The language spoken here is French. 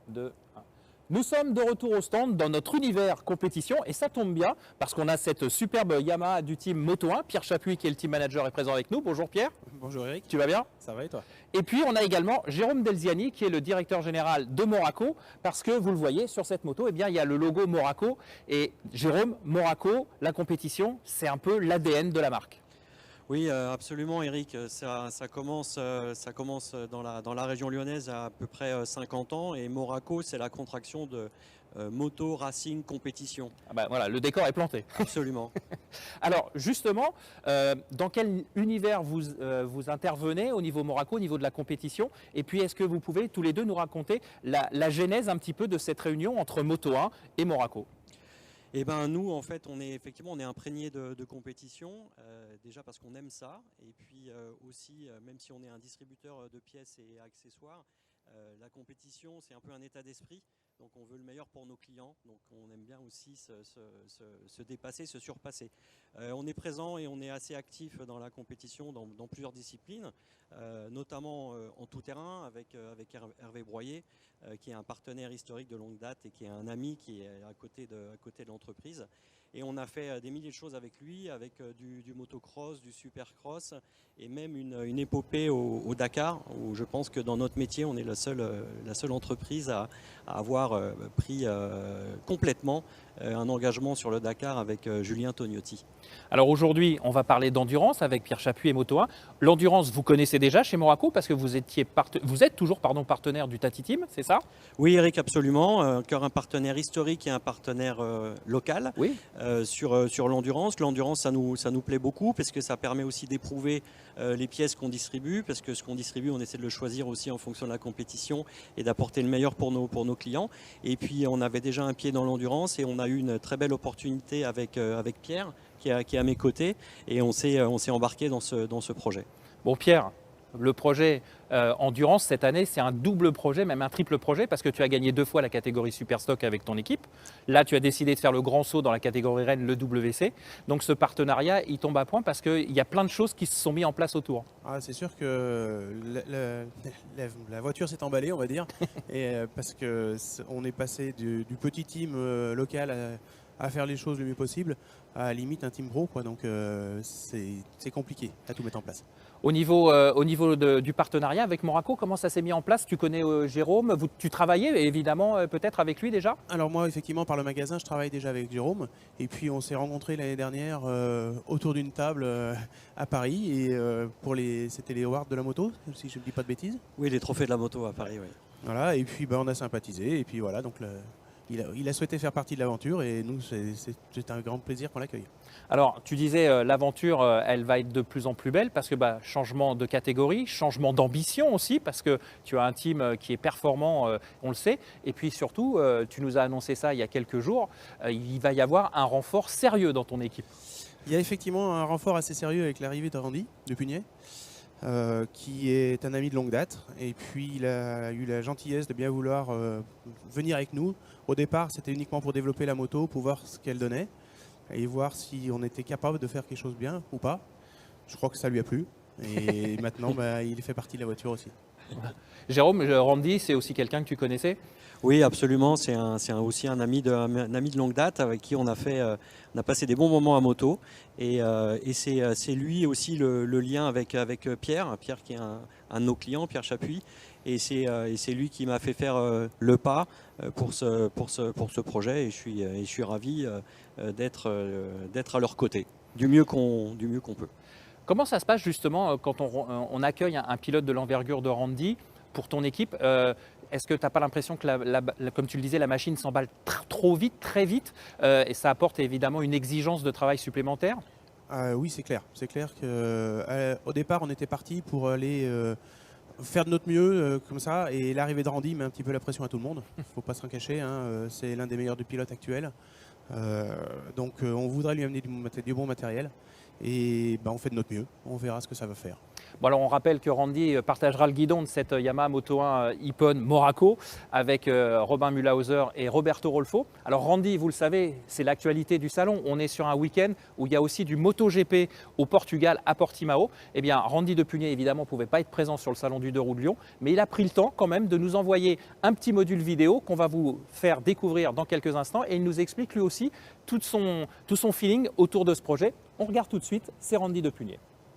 2, 1. Nous sommes de retour au stand dans notre univers compétition et ça tombe bien parce qu'on a cette superbe Yamaha du team Moto 1. Pierre Chapuis qui est le team manager est présent avec nous. Bonjour Pierre. Bonjour Eric. Tu vas bien? Ça va et toi? Et puis on a également Jérôme Delziani qui est le directeur général de Moraco parce que vous le voyez sur cette moto, eh bien, il y a le logo Moraco et Jérôme, Moraco, la compétition, c'est un peu l'ADN de la marque. Oui, absolument Eric. Ça commence dans la région lyonnaise à peu près 50 ans et Moraco, c'est la contraction de Moto Racing Compétition. Ah bah voilà, le décor est planté. Absolument. Alors justement, dans quel univers vous intervenez au niveau Moraco, au niveau de la compétition? Et puis est-ce que vous pouvez tous les deux nous raconter la genèse un petit peu de cette réunion entre Moto 1 et Moraco? Et ben nous en fait on est imprégné de compétition, déjà parce qu'on aime ça et puis aussi même si on est un distributeur de pièces et accessoires, la compétition c'est un peu un état d'esprit, donc on veut le meilleur pour nos clients, donc on aime bien aussi se dépasser, se surpasser. On est présent et on est assez actif dans la compétition dans plusieurs disciplines, notamment en tout terrain avec Hervé Broyer, qui est un partenaire historique de longue date et qui est un ami qui est à côté de l'entreprise. Et on a fait des milliers de choses avec lui, avec du motocross, du supercross et même une épopée au Dakar, où je pense que dans notre métier, on est la seule entreprise à avoir pris complètement un engagement sur le Dakar avec Julien Tognotti. Alors aujourd'hui, on va parler d'endurance avec Pierre Chapuis et Moto 1. L'endurance, vous connaissez déjà chez Moraco parce que vous êtes toujours partenaire du Tati Team, c'est ça? Oui Eric, absolument. Encore un partenaire historique et un partenaire local. Oui. Sur l'endurance. L'endurance, ça nous plaît beaucoup parce que ça permet aussi d'éprouver les pièces qu'on distribue, parce que ce qu'on distribue, on essaie de le choisir aussi en fonction de la compétition et d'apporter le meilleur pour nos clients. Et puis on avait déjà un pied dans l'endurance et on a eu une très belle opportunité avec Pierre qui est à mes côtés et on s'est embarqué dans ce projet. Bon Pierre, le projet Endurance cette année, c'est un double projet, même un triple projet, parce que tu as gagné 2 fois la catégorie Superstock avec ton équipe. Là, tu as décidé de faire le grand saut dans la catégorie Rennes, le WC. Donc ce partenariat, il tombe à point parce qu'il y a plein de choses qui se sont mises en place autour. Ah, c'est sûr que la voiture s'est emballée, on va dire, et, parce qu'on est passé du petit team local à faire les choses le mieux possible, à limite un team pro, quoi. Donc c'est compliqué à tout mettre en place. Au niveau du partenariat avec Moraco, comment ça s'est mis en place? Tu connais Jérôme, tu travaillais évidemment peut-être avec lui déjà? Alors moi, effectivement, par le magasin, je travaille déjà avec Jérôme. Et puis on s'est rencontrés l'année dernière autour d'une table à Paris. Et c'était les awards de la moto, si je ne dis pas de bêtises. Oui, les trophées de la moto à Paris, oui. Voilà, et puis on a sympathisé. Et puis voilà, donc il a souhaité faire partie de l'aventure. Et nous, c'est un grand plaisir qu'on l'accueille. Alors, tu disais, l'aventure, elle va être de plus en plus belle parce que changement de catégorie, changement d'ambition aussi, parce que tu as un team qui est performant, on le sait. Et puis surtout, tu nous as annoncé ça il y a quelques jours, il va y avoir un renfort sérieux dans ton équipe. Il y a effectivement un renfort assez sérieux avec l'arrivée de Randy de Pugnet, qui est un ami de longue date. Et puis il a eu la gentillesse de bien vouloir venir avec nous. Au départ, c'était uniquement pour développer la moto, pour voir ce qu'elle donnait et voir si on était capable de faire quelque chose de bien ou pas. Je crois que ça lui a plu. Et maintenant, il fait partie de la voiture aussi. Jérôme, Randy, c'est aussi quelqu'un que tu connaissais? Oui, absolument. C'est aussi un ami de longue date avec qui on a passé des bons moments à moto. Et c'est lui aussi le lien avec Pierre qui est un de nos clients, Pierre Chapuis. Et c'est lui qui m'a fait faire le pas pour ce projet. Et je suis ravi d'être à leur côté, du mieux qu'on peut. Comment ça se passe justement quand on accueille un pilote de l'envergure de Randy pour ton équipe? Est-ce que tu n'as pas l'impression que, comme tu le disais, la machine s'emballe trop vite, très vite, et ça apporte évidemment une exigence de travail supplémentaire? Oui, c'est clair. C'est clair qu'au départ, on était parti pour aller faire de notre mieux comme ça. Et l'arrivée de Randy met un petit peu la pression à tout le monde. Il ne faut pas s'en cacher. C'est l'un des meilleurs pilotes actuels. Donc on voudrait lui amener du bon matériel. Et on fait de notre mieux. On verra ce que ça va faire. Bon, alors on rappelle que Randy partagera le guidon de cette Yamaha Moto 1 Ippon Moraco avec Robin Mühlhauser et Roberto Rolfo. Alors Randy, vous le savez, c'est l'actualité du salon. On est sur un week-end où il y a aussi du MotoGP au Portugal, à Portimao. Eh bien, Randy Depugné, évidemment, ne pouvait pas être présent sur le salon du 2 roues de Lyon, mais il a pris le temps quand même de nous envoyer un petit module vidéo qu'on va vous faire découvrir dans quelques instants. Et il nous explique lui aussi tout son feeling autour de ce projet. On regarde tout de suite, c'est Randy Depugné.